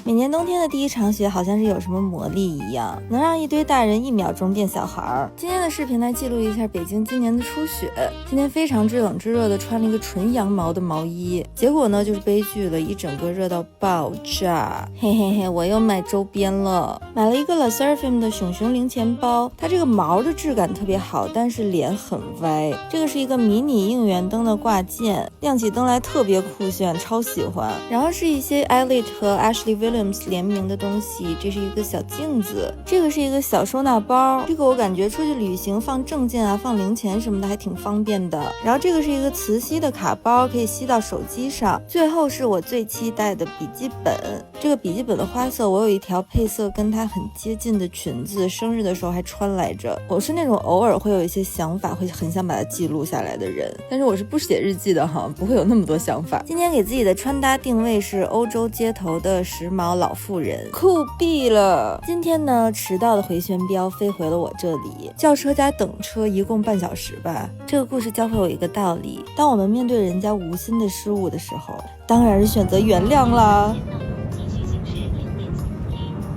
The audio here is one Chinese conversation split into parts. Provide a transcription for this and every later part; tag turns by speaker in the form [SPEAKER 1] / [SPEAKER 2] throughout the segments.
[SPEAKER 1] 每年冬天的第一场雪好像是有什么魔力一样，能让一堆大人1秒钟变小孩。今天的视频来记录一下北京今年的初雪。今天非常知冷知热的穿了一个纯羊毛的毛衣，结果呢就是悲剧了，一整个热到爆炸。嘿嘿嘿，我又买周边了，买了一个 Le Sserafim 的熊熊零钱包，它这个毛的质感特别好，但是脸很歪。这个是一个迷你应援灯的挂件，亮起灯来特别酷炫，超喜欢。然后是一些 Elite 和 Ashley Williams 联名的东西，这是一个小镜子，这个是一个小收纳包，这个我感觉出去旅行放证件啊、放零钱什么的还挺方便的。然后这个是一个磁吸的卡包，可以吸到手机上。最后是我最期待的笔记本，这个笔记本的花色我有一条配色跟它很接近的裙子，生日的时候还穿来着。我是那种偶尔会有一些想法，会很想把它记录下来的人，但是我是不写日记的哈，不会有那么多想法。今天给自己的穿搭定位是欧洲街头的时髦老妇人，酷毙了。今天呢，迟到的回旋镖飞回了我这里，叫车加等车一共半小时吧。这个故事教会我一个道理，当我们面对人家无心的失误的时候，当然是选择原谅啦。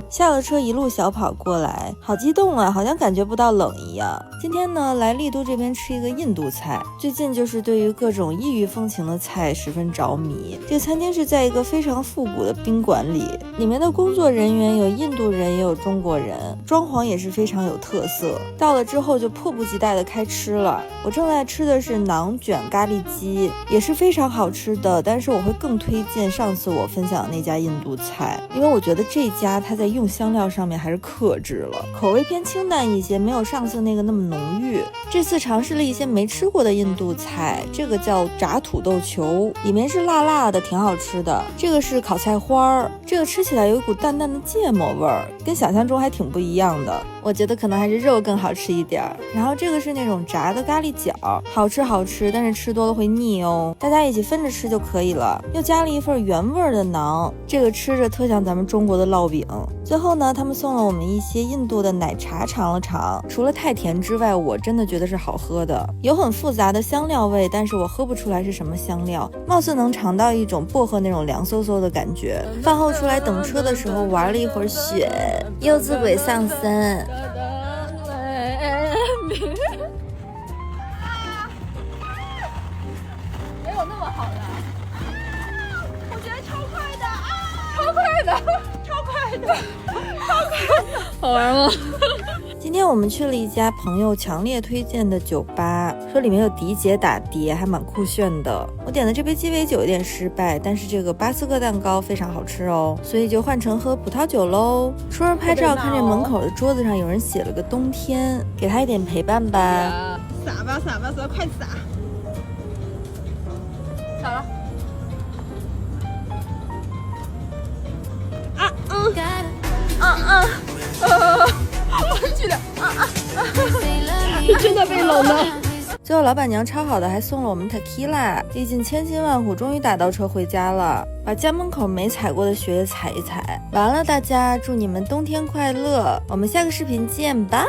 [SPEAKER 1] 下了车一路小跑过来，好激动啊，好像感觉不到冷一样。今天呢，来丽都这边吃一个印度菜，最近就是对于各种异域风情的菜十分着迷。这个餐厅是在一个非常复古的宾馆里，里面的工作人员有印度人也有中国人，装潢也是非常有特色。到了之后就迫不及待的开吃了。我正在吃的是馕卷咖喱鸡，也是非常好吃的，但是我会更推荐上次我分享的那家印度菜，因为我觉得这家它在用香料上面还是克制了，口味偏清淡一些，没有上次那个那么浓郁。这次尝试了一些没吃过的印度菜，这个叫炸土豆球，里面是辣辣的，挺好吃的。这个是烤菜花，这个吃起来有一股淡淡的芥末味儿，跟想象中还挺不一样的。我觉得可能还是肉更好吃一点。然后这个是那种炸的咖喱饺，好吃，但是吃多了会腻哦，大家一起分着吃就可以了。又加了一份原味的馕，这个吃着特像咱们中国的烙饼。最后呢，他们送了我们一些印度的奶茶尝了尝，除了太甜之外，我真的觉得是好喝的，有很复杂的香料味，但是我喝不出来是什么香料，貌似能尝到一种薄荷那种凉飕飕的感觉。饭后出来等车的时候玩了一会儿雪，柚子鬼上身。
[SPEAKER 2] 没有那么好的，我觉得超快的啊，超快的，超快的，好玩吗？
[SPEAKER 1] 今天我们去了一家朋友强烈推荐的酒吧，说里面有迪姐打碟，还蛮酷炫的。我点的这杯鸡尾酒有点失败，但是这个巴斯克蛋糕非常好吃哦，所以就换成喝葡萄酒喽。出门拍照，看这门口的桌子上有人写了个冬天，给他一点陪伴吧。
[SPEAKER 2] 撒吧，快撒！撒了。我去的真的被冷了。
[SPEAKER 1] 最后老板娘超好的，还送了我们 tequila， 历尽千辛万苦终于打到车回家了，把家门口没踩过的雪也踩一踩。完了，大家祝你们冬天快乐，我们下个视频见，拜。